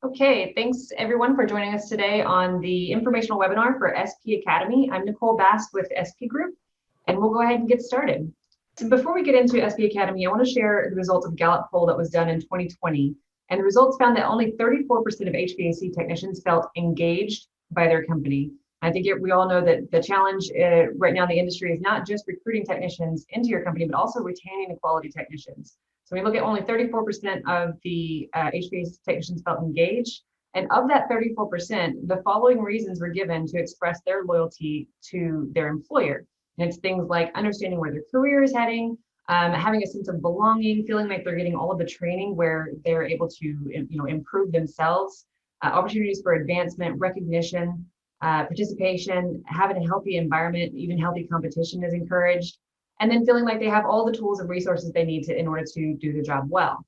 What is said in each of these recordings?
Okay, thanks everyone for joining us today on the informational webinar for SPAcademy. I'm Nicole Bass with SP Group, and we'll go ahead and get started. So before we get into SPAcademy, I want to share the results of a Gallup poll that was done in 2020. And the results found that only 34% of HVAC technicians felt engaged by their company. I think we all know that the challenge right now in the industry is not just recruiting technicians into your company, but also retaining the quality technicians. So we look at only 34% of the HVAC technicians felt engaged. And of that 34%, the following reasons were given to express their loyalty to their employer. And it's things like understanding where their career is heading, having a sense of belonging, feeling like they're getting all of the training where they're able to improve themselves, opportunities for advancement, recognition, participation, having a healthy environment, even healthy competition is encouraged, and then feeling like they have all the tools and resources they need in order to do the job well.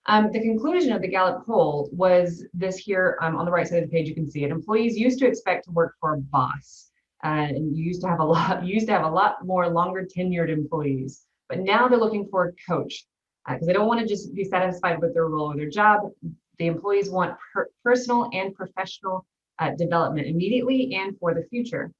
The conclusion of the Gallup poll was this here on the right side of the page. You can see it. Employees used to expect to work for a boss, and you used to have a lot more longer tenured employees. But now they're looking for a coach because they don't want to just be satisfied with their role or their job. The employees want personal and professional development immediately and for the future.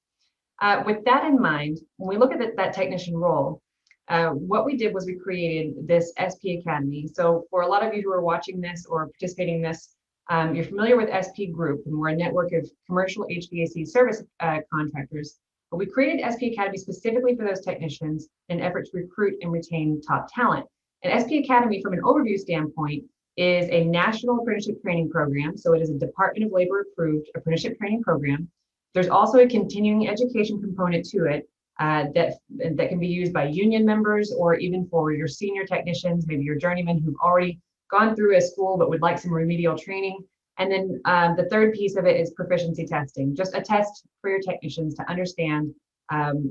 With that in mind, when we look at that technician role, what we did was we created this SPAcademy. So for a lot of you who are watching this or participating in this, you're familiar with SP Group, and we're a network of commercial HVAC service contractors. But we created SPAcademy specifically for those technicians in an effort to recruit and retain top talent. And SPAcademy, from an overview standpoint, is a national apprenticeship training program. So it is a Department of Labor approved apprenticeship training program. There's also a continuing education component to it that can be used by union members or even for your senior technicians, maybe your journeymen who've already gone through a school but would like some remedial training. And then the third piece of it is proficiency testing, just a test for your technicians to understand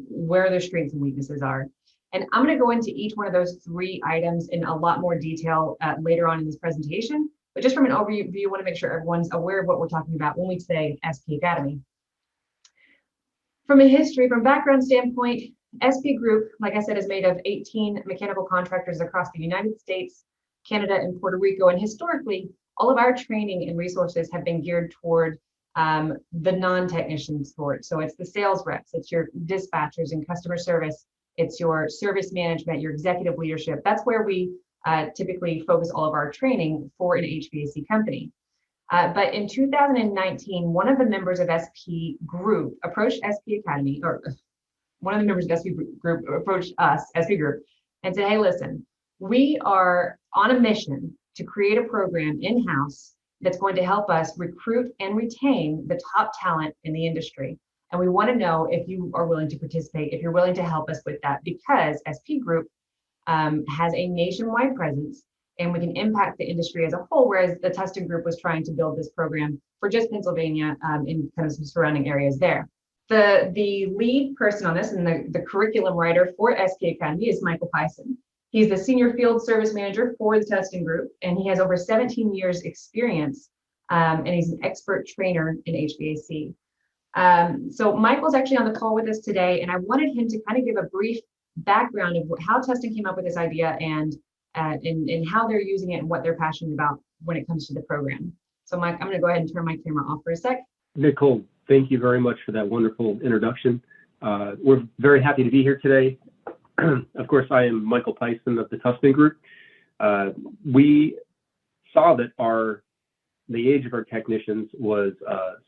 where their strengths and weaknesses are. And I'm going to go into each one of those three items in a lot more detail later on in this presentation. But just from an overview, I want to make sure everyone's aware of what we're talking about when we say SPAcademy. From a background standpoint, SP Group, like I said, is made of 18 mechanical contractors across the United States, Canada, and Puerto Rico. And historically, all of our training and resources have been geared toward the non-technician sport. So it's the sales reps, it's your dispatchers and customer service, it's your service management, your executive leadership. That's where we typically focus all of our training for an HVAC company. But in 2019, one of the members of SP Group approached SPAcademy, or one of the members of SP Group approached us, SP Group, and said, hey, listen, we are on a mission to create a program in-house that's going to help us recruit and retain the top talent in the industry. And we want to know if you are willing to participate, if you're willing to help us with that, because SP Group has a nationwide presence and we can impact the industry as a whole, whereas the Tustin Group was trying to build this program for just Pennsylvania in kind of some surrounding areas there. The lead person on this and the curriculum writer for SPAcademy is Michael Pison. He's the senior field service manager for the Tustin Group, and he has over 17 years experience, and he's an expert trainer in HVAC. So Michael's actually on the call with us today, and I wanted him to kind of give a brief background of how Tustin came up with this idea and how they're using it and what they're passionate about when it comes to the program. So Mike, I'm going to go ahead and turn my camera off for a sec. Nicole, thank you very much for that wonderful introduction. We're very happy to be here today. Of course, I am Michael Pison of the Tustin Group. We saw that the age of our technicians was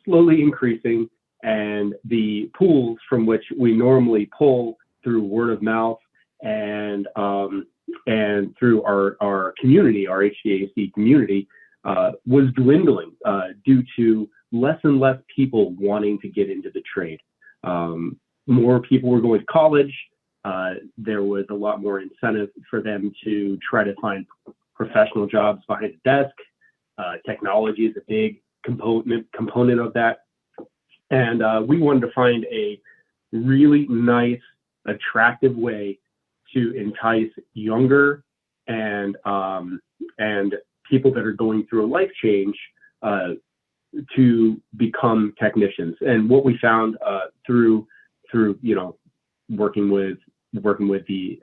slowly increasing, and the pools from which we normally pull through word of mouth and through our community, our HVAC community, was dwindling due to less and less people wanting to get into the trade. More people were going to college. There was a lot more incentive for them to try to find professional jobs behind the desk. Technology is a big component of that. And we wanted to find a really nice, attractive way to entice younger and people that are going through a life change to become technicians. And what we found through working with working with the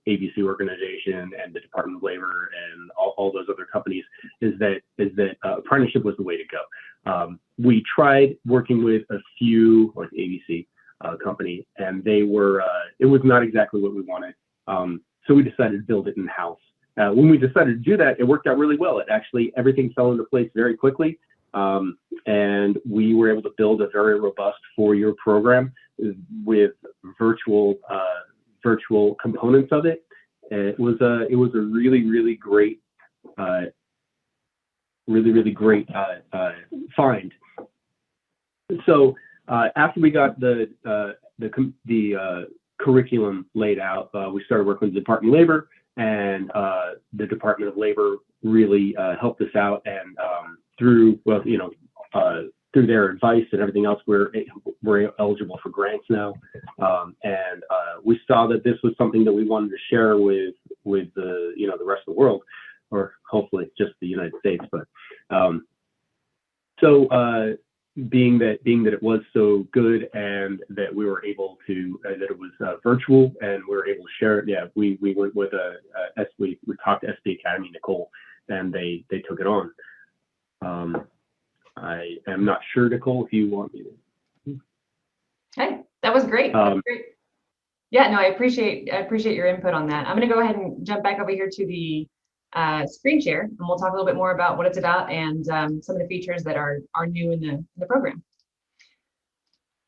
ABC organization and the Department of Labor and all those other companies, is that apprenticeship was the way to go. We tried working with a few, like ABC company, and they were it was not exactly what we wanted. So we decided to build it in-house. When we decided to do that, it worked out really well. It actually, everything fell into place very quickly. And we were able to build a very robust 4-year program with virtual components of it. It was a really great find. So after we got the curriculum laid out, we started working with the Department of Labor, and the Department of Labor really helped us out, and through their advice and everything else, we're eligible for grants now, and we saw that this was something that we wanted to share with the rest of the world, or hopefully just the United States. But being that it was so good, and that we were able to that it was virtual, and we were able to share it, yeah, we went with we talked to SPAcademy, Nicole, and they took it on. I am not sure, Nicole, if you want me to. Hey, that was great. That was great. Yeah, no, I appreciate your input on that. I'm going to go ahead and jump back over here to the screen share, and we'll talk a little bit more about what it's about and some of the features that are new in the program.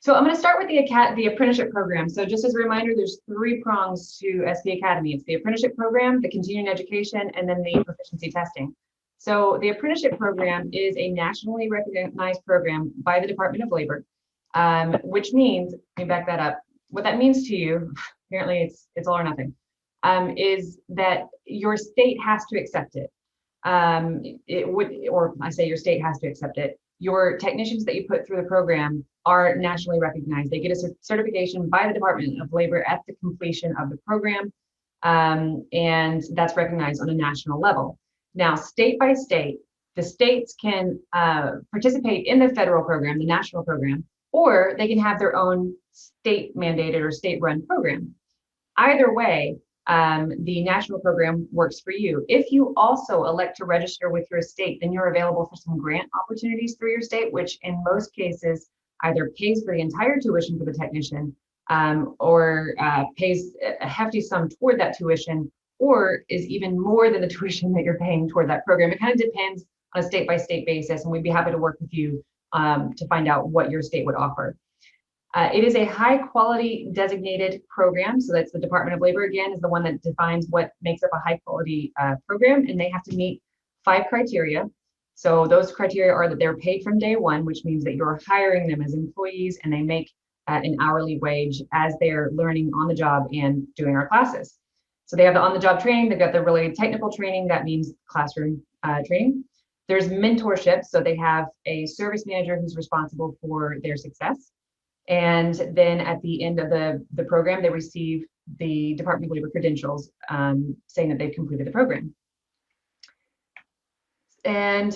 So I'm going to start with the apprenticeship program. So just as a reminder, there's 3 prongs to SPAcademy. It's the apprenticeship program, the continuing education, and then the proficiency testing. So the apprenticeship program is a nationally recognized program by the Department of Labor, which means, let me back that up. What that means to you, apparently it's all or nothing, is that your state has to accept it. Your state has to accept it. Your technicians that you put through the program are nationally recognized. They get a certification by the Department of Labor at the completion of the program, and that's recognized on a national level. Now, state by state, the states can participate in the federal program, the national program, or they can have their own state mandated or state run program. Either way, the national program works for you. If you also elect to register with your state, then you're available for some grant opportunities through your state, which in most cases either pays for the entire tuition for the technician, or pays a hefty sum toward that tuition, or is even more than the tuition that you're paying toward that program. It kind of depends on a state-by-state basis, and we'd be happy to work with you to find out what your state would offer. It is a high-quality designated program, so that's the Department of Labor, again, is the one that defines what makes up a high-quality program, and they have to meet 5 criteria. So those criteria are that they're paid from day one, which means that you're hiring them as employees, and they make an hourly wage as they're learning on the job and doing our classes. So they have the on-the-job training, they've got the related technical training, that means classroom training. There's mentorship, so they have a service manager who's responsible for their success. And then at the end of the program, they receive the Department of Labor credentials saying that they've completed the program. And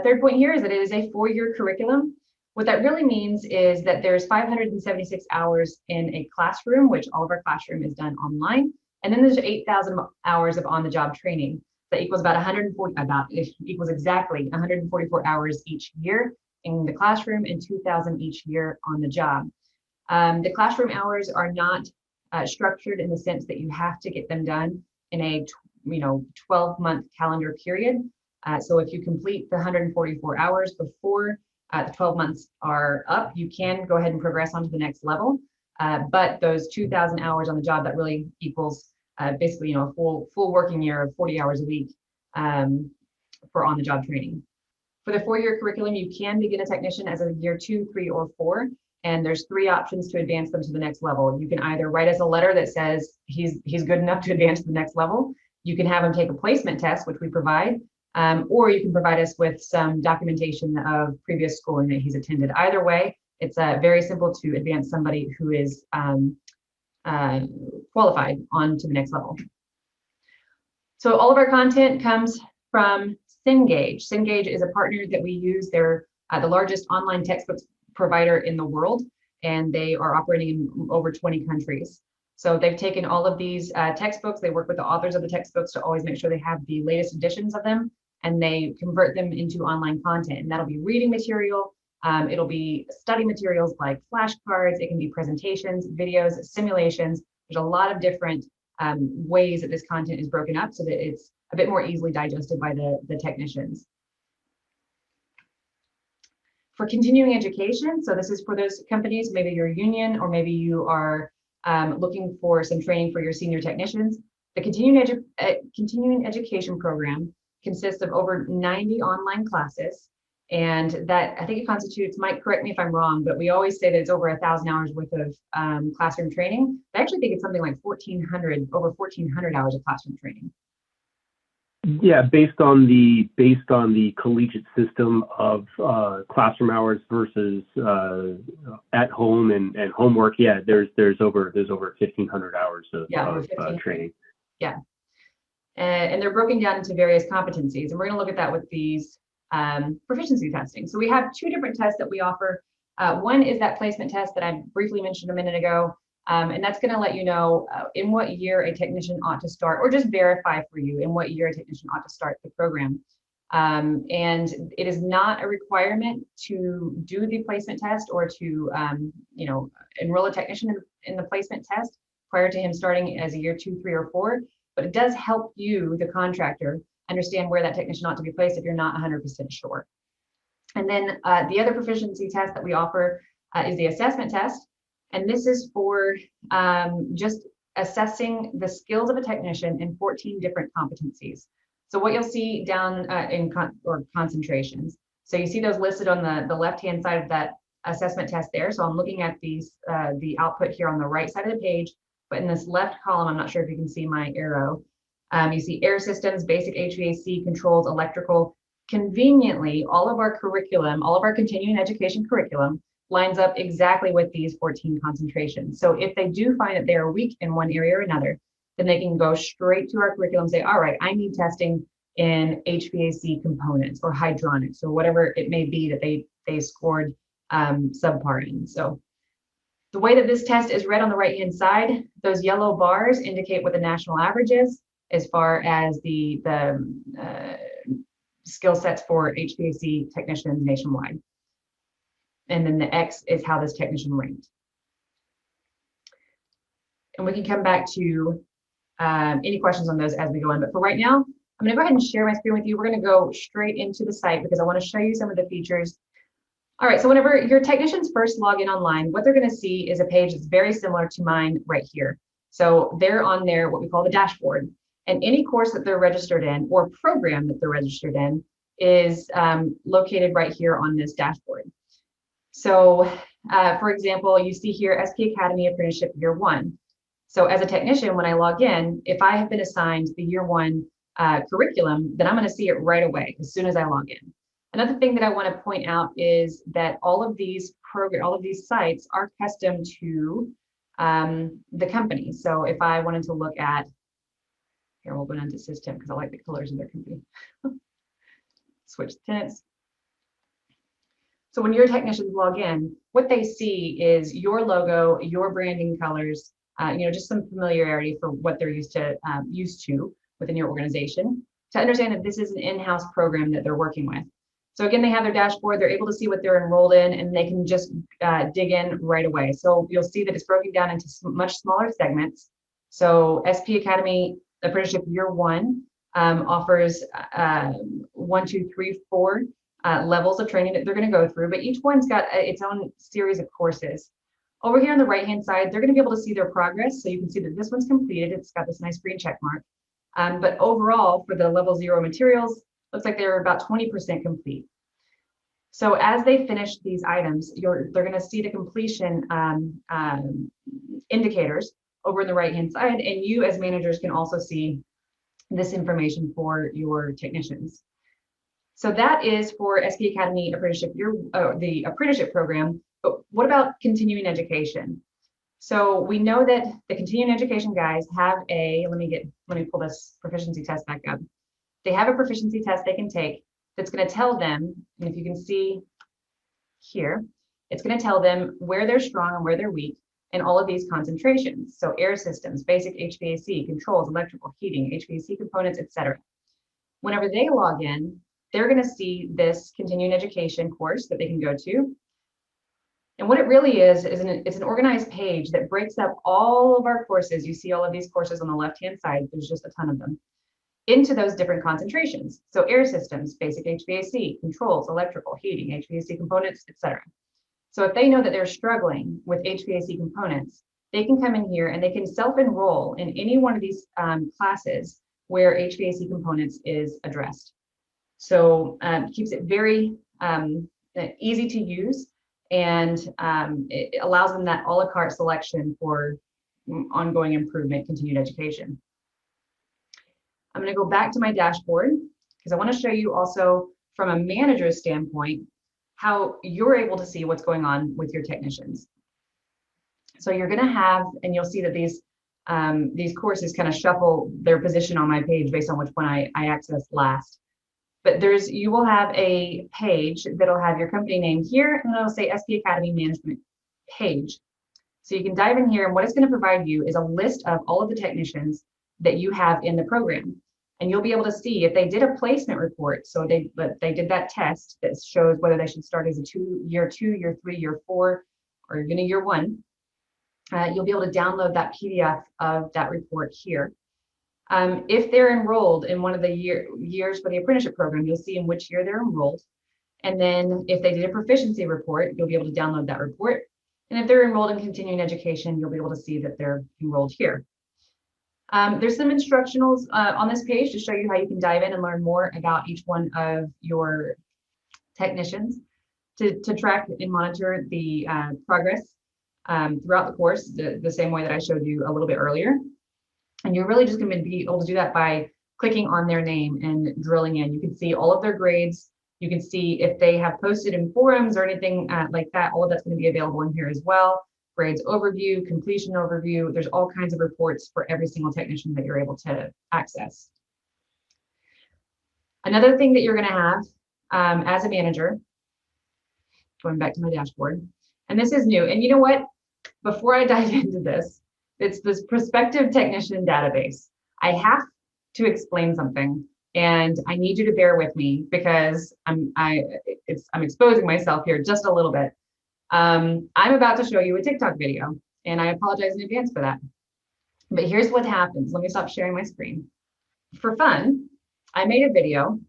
third point here is that it is a 4-year curriculum. What that really means is that there's 576 hours in a classroom, which all of our classroom is done online. And then there's 8,000 hours of on-the-job training. That equals exactly 144 hours each year in the classroom and 2,000 each year on the job. The classroom hours are not structured in the sense that you have to get them done in a 12-month calendar period. So if you complete the 144 hours before the 12 months are up, you can go ahead and progress on to the next level. But those 2,000 hours on the job, that really equals basically a full working year of 40 hours a week for on-the-job training. For the 4-year curriculum, you can begin a technician as a year 2, 3, or 4, and there's 3 options to advance them to the next level. You can either write us a letter that says he's good enough to advance to the next level. You can have him take a placement test, which we provide, or you can provide us with some documentation of previous schooling that he's attended. Either way, it's very simple to advance somebody who is qualified on to the next level. So all of our content comes from Cengage. Cengage is a partner that we use. They're the largest online textbook provider in the world, and they are operating in over 20 countries. So they've taken all of these textbooks, they work with the authors of the textbooks to always make sure they have the latest editions of them, and they convert them into online content. And that'll be reading material, it'll be study materials like flashcards, it can be presentations, videos, simulations. There's a lot of different ways that this content is broken up so that it's a bit more easily digested by the technicians. For continuing education, so this is for those companies, maybe you're a union or maybe you are looking for some training for your senior technicians. The continuing education program consists of over 90 online classes, and that I think it constitutes, Mike, correct me if I'm wrong, but we always say that it's over 1,000 hours worth of classroom training. I actually think it's something like over 1,400 hours of classroom training. Yeah, based on the collegiate system of classroom hours versus at home and homework. Yeah, there's over 1,500 hours of training. Yeah, and they're broken down into various competencies, and we're going to look at that with these proficiency testing. So we have two different tests that we offer. One is that placement test that I briefly mentioned a minute ago. And that's going to let you know in what year a technician ought to start, or just verify for you in what year a technician ought to start the program. And it is not a requirement to do the placement test or to enroll a technician in the placement test prior to him starting as a year 2, 3, or 4. But it does help you, the contractor, understand where that technician ought to be placed if you're not 100% sure. And then the other proficiency test that we offer is the assessment test. And this is for just assessing the skills of a technician in 14 different competencies. So what you'll see down in concentrations. So you see those listed on the left-hand side of that assessment test there. So I'm looking at these the output here on the right side of the page, but in this left column, I'm not sure if you can see my arrow. You see air systems, basic HVAC, controls, electrical. Conveniently, all of our curriculum, all of our continuing education curriculum lines up exactly with these 14 concentrations. So if they do find that they are weak in one area or another, then they can go straight to our curriculum and say, all right, I need testing in HVAC components or hydronics or whatever it may be that they scored subpar in. So the way that this test is read on the right-hand side, those yellow bars indicate what the national average is as far as the skill sets for HVAC technicians nationwide. And then the X is how this technician ranked. And we can come back to any questions on those as we go on. But for right now, I'm going to go ahead and share my screen with you. We're going to go straight into the site because I want to show you some of the features. All right, so whenever your technicians first log in online, what they're going to see is a page that's very similar to mine right here. So they're on there, what we call the dashboard. And any course that they're registered in or program that they're registered in is located right here on this dashboard. So for example, you see here SPAcademy Apprenticeship Year 1. So as a technician, when I log in, if I have been assigned the Year 1 curriculum, then I'm going to see it right away as soon as I log in. Another thing that I want to point out is that all of these sites are custom to the company. So if I wanted to look at, here we'll go down to system because I like the colors of their company. Switch tenants. So when your technicians log in, what they see is your logo, your branding colors, just some familiarity for what they're used to within your organization to understand that this is an in-house program that they're working with. So again, they have their dashboard, they're able to see what they're enrolled in, and they can just dig in right away. So you'll see that it's broken down into much smaller segments. So SPAcademy Apprenticeship Year 1 offers 1, 2, 3, 4 levels of training that they're going to go through, but each one's got its own series of courses. Over here on the right-hand side, they're going to be able to see their progress. So you can see that this one's completed. It's got this nice green check mark. But overall, for the level 0 materials, looks like they're about 20% complete. So as they finish these items, they're going to see the completion indicators over in the right-hand side, and you as managers can also see this information for your technicians. So that is for SPAcademy Apprenticeship, the apprenticeship program. But what about continuing education? So we know that the continuing education guys have let me pull this proficiency test back up. They have a proficiency test they can take that's going to tell them, and if you can see here, it's going to tell them where they're strong and where they're weak, and all of these concentrations. So air systems, basic HVAC, controls, electrical, heating, HVAC components, etc. Whenever they log in, they're going to see this continuing education course that they can go to. And what it really is it's an organized page that breaks up all of our courses. You see all of these courses on the left-hand side. There's just a ton of them into those different concentrations. So air systems, basic HVAC, controls, electrical, heating, HVAC components, etc. So if they know that they're struggling with HVAC components, they can come in here and they can self-enroll in any one of these classes where HVAC components is addressed. So it keeps it very easy to use, and it allows them that a la carte selection for ongoing improvement, continued education. I'm going to go back to my dashboard because I want to show you also from a manager's standpoint how you're able to see what's going on with your technicians. So you're going to have, and you'll see that these courses kind of shuffle their position on my page based on which one I accessed last. But you will have a page that'll have your company name here, and it'll say SPAcademy Management page. So you can dive in here, and what it's going to provide you is a list of all of the technicians that you have in the program. And you'll be able to see if they did a placement report. So they did that test that shows whether they should start as a year 2, year 3, year 4, or even a year 1. You'll be able to download that PDF of that report here. If they're enrolled in one of the years for the apprenticeship program, you'll see in which year they're enrolled. And then if they did a proficiency report, you'll be able to download that report. And if they're enrolled in continuing education, you'll be able to see that they're enrolled here. There's some instructionals on this page to show you how you can dive in and learn more about each one of your technicians to track and monitor the progress throughout the course, the same way that I showed you a little bit earlier. And you're really just going to be able to do that by clicking on their name and drilling in. You can see all of their grades. You can see if they have posted in forums or anything like that. All of that's going to be available in here as well. Grades overview, completion overview. There's all kinds of reports for every single technician that you're able to access. Another thing that you're going to have as a manager, going back to my dashboard, and this is new. And you know what? Before I dive into this, it's this prospective technician database. I have to explain something, and I need you to bear with me because I'm exposing myself here just a little bit. I'm about to show you a TikTok video, and I apologize in advance for that. But here's what happens. Let me stop sharing my screen. For fun, I made a video,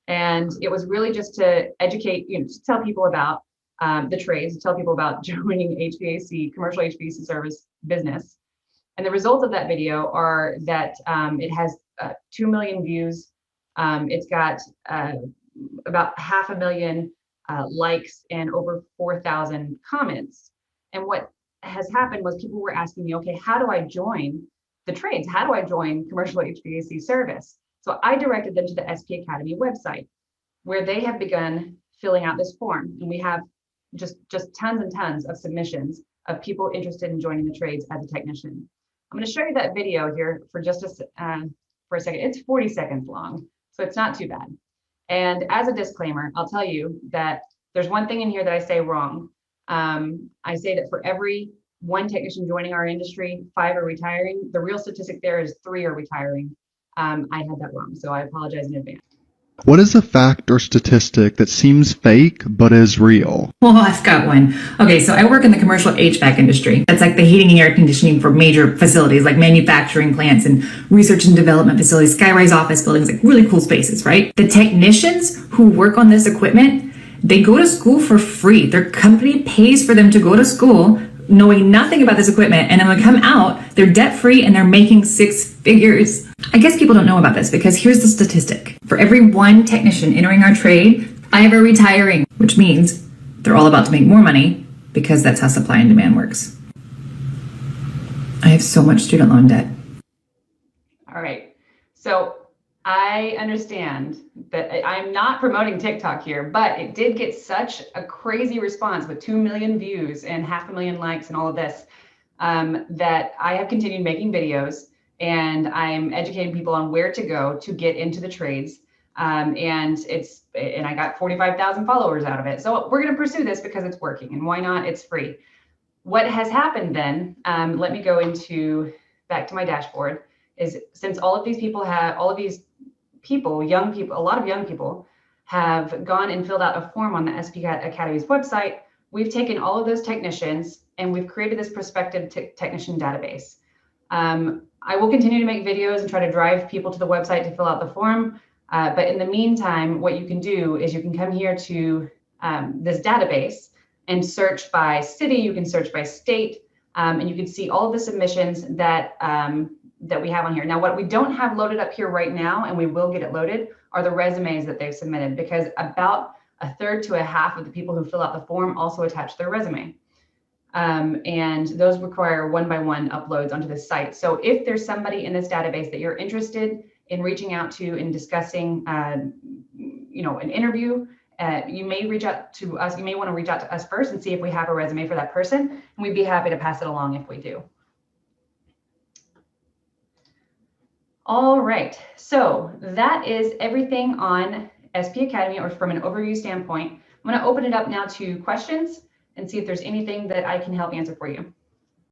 and it was really just to educate, just tell people about the trades, tell people about joining HVAC, commercial HVAC service business. And the results of that video are that it has 2 million views. It's got about 500,000 likes and over 4,000 comments. And what has happened was people were asking me, okay, how do I join the trades? How do I join commercial HVAC service? So I directed them to the SPAcademy website, where they have begun filling out this form. And we have just tons and tons of submissions of people interested in joining the trades as a technician. I'm going to show you that video here for just for a second. It's 40 seconds long, so it's not too bad. And as a disclaimer, I'll tell you that there's one thing in here that I say wrong. I say that for every 1 technician joining our industry, 5 are retiring. The real statistic there is 3 are retiring. I had that wrong, so I apologize in advance. What is a fact or statistic that seems fake but is real? Well, I've got one. Okay, so I work in the commercial HVAC industry. That's like the heating and air conditioning for major facilities like manufacturing plants and research and development facilities, skyrise office buildings, like really cool spaces, right? The technicians who work on this equipment, they go to school for free. Their company pays for them to go to school knowing nothing about this equipment, and then when they come out, they're debt-free and they're making 6 figures. I guess people don't know about this because here's the statistic. For every 1 technician entering our trade, 5 are retiring, which means they're all about to make more money because that's how supply and demand works. I have so much student loan debt. All right. So I understand that I'm not promoting TikTok here, but it did get such a crazy response with 2 million views and 500,000 likes and all of this, that I have continued making videos, and I'm educating people on where to go to get into the trades. And I got 45,000 followers out of it. So we're going to pursue this because it's working, and why not? It's free. What has happened then, let me go back to my dashboard, is since all of these people, a lot of young people have gone and filled out a form on the SPAcademy's website, we've taken all of those technicians and we've created this prospective technician database. I will continue to make videos and try to drive people to the website to fill out the form. But in the meantime, what you can do is you can come here to this database and search by city, you can search by state, and you can see all of the submissions that we have on here. Now, what we don't have loaded up here right now, and we will get it loaded, are the resumes that they've submitted, because about a third to a half of the people who fill out the form also attach their resume. And those require one-by-one uploads onto the site. So if there's somebody in this database that you're interested in reaching out to and discussing, an interview, you may reach out to us. You may want to reach out to us first and see if we have a resume for that person, and we'd be happy to pass it along if we do. All right, so that is everything on SPAcademy, or from an overview standpoint. I'm going to open it up now to questions and see if there's anything that I can help answer for you.